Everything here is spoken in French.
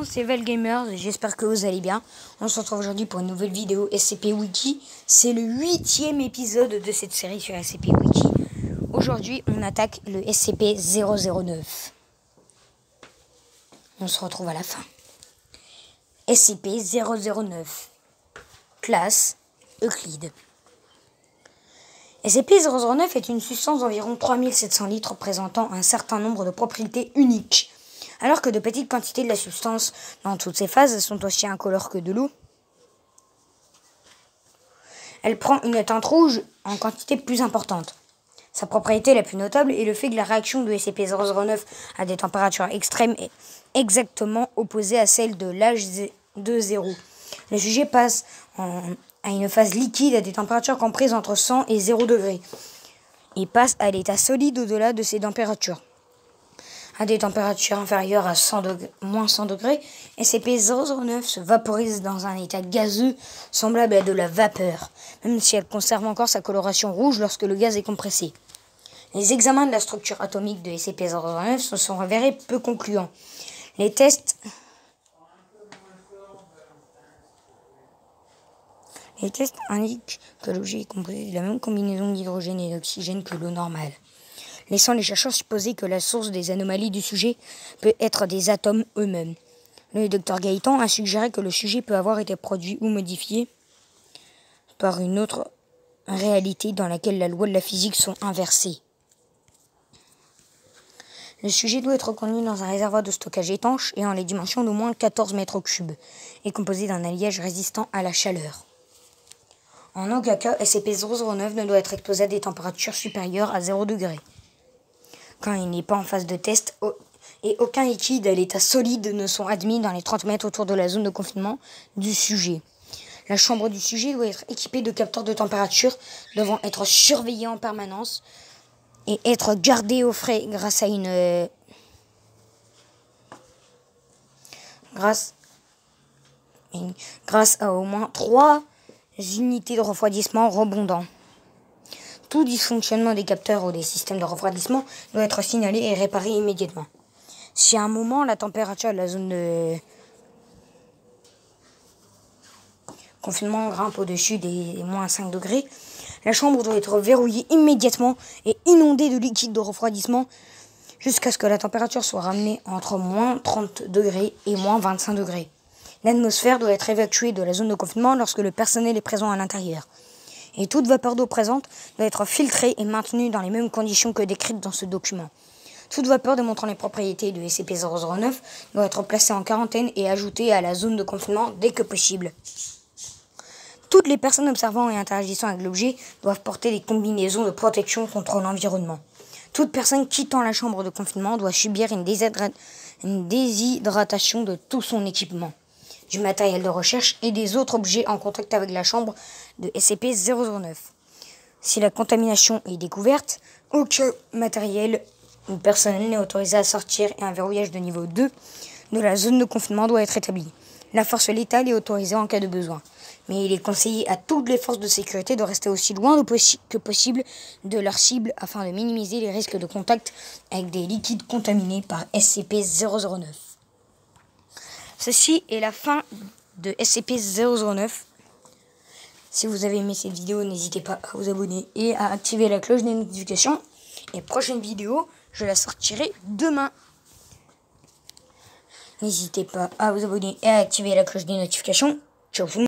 C'est VelGamers, j'espère que vous allez bien. On se retrouve aujourd'hui pour une nouvelle vidéo SCP Wiki. C'est le 8e épisode de cette série sur SCP Wiki. Aujourd'hui, on attaque le SCP-009. On se retrouve à la fin. SCP-009. Classe Euclide. SCP-009 est une substance d'environ 3700 litres présentant un certain nombre de propriétés uniques. Alors que de petites quantités de la substance dans toutes ses phases sont aussi incolores que de l'eau, elle prend une teinte rouge en quantité plus importante. Sa propriété la plus notable est le fait que la réaction de SCP-009 à des températures extrêmes est exactement opposée à celle de l'âge de 0. Le sujet passe à une phase liquide à des températures comprises entre 100 et 0 degrés. Il passe à l'état solide au-delà de ces températures. À des températures inférieures à moins 100 degrés, SCP-009 se vaporise dans un état gazeux semblable à de la vapeur, même si elle conserve encore sa coloration rouge lorsque le gaz est compressé. Les examens de la structure atomique de SCP-009 se sont révélés peu concluants. Les tests indiquent que l'objet est composé de la même combinaison d'hydrogène et d'oxygène que l'eau normale, laissant les chercheurs supposer que la source des anomalies du sujet peut être des atomes eux-mêmes. Le Dr Gaëtan a suggéré que le sujet peut avoir été produit ou modifié par une autre réalité dans laquelle les lois de la physique sont inversées. Le sujet doit être connu dans un réservoir de stockage étanche ayant les dimensions d'au moins 14 mètres cubes et composé d'un alliage résistant à la chaleur. En aucun cas, SCP-009 ne doit être exposé à des températures supérieures à 0 degré. Quand il n'est pas en phase de test, et aucun liquide à l'état solide ne sont admis dans les 30 mètres autour de la zone de confinement du sujet. La chambre du sujet doit être équipée de capteurs de température devant être surveillés en permanence et être gardés au frais grâce à au moins 3 unités de refroidissement redondants. Tout dysfonctionnement des capteurs ou des systèmes de refroidissement doit être signalé et réparé immédiatement. Si à un moment la température de la zone de confinement grimpe au-dessus des moins 5 degrés, la chambre doit être verrouillée immédiatement et inondée de liquide de refroidissement jusqu'à ce que la température soit ramenée entre moins 30 degrés et moins 25 degrés. L'atmosphère doit être évacuée de la zone de confinement lorsque le personnel est présent à l'intérieur. Et toute vapeur d'eau présente doit être filtrée et maintenue dans les mêmes conditions que décrites dans ce document. Toute vapeur démontrant les propriétés de SCP-009 doit être placée en quarantaine et ajoutée à la zone de confinement dès que possible. Toutes les personnes observant et interagissant avec l'objet doivent porter des combinaisons de protection contre l'environnement. Toute personne quittant la chambre de confinement doit subir une déshydratation de tout son équipement, du matériel de recherche et des autres objets en contact avec la chambre de SCP-009. Si la contamination est découverte, aucun matériel ou personnel n'est autorisé à sortir et un verrouillage de niveau 2 de la zone de confinement doit être établi. La force létale est autorisée en cas de besoin, mais il est conseillé à toutes les forces de sécurité de rester aussi loin que possible de leur cible afin de minimiser les risques de contact avec des liquides contaminés par SCP-009. Ceci est la fin de SCP-009. Si vous avez aimé cette vidéo, n'hésitez pas à vous abonner et à activer la cloche des notifications. Et prochaine vidéo, je la sortirai demain. N'hésitez pas à vous abonner et à activer la cloche des notifications. Ciao.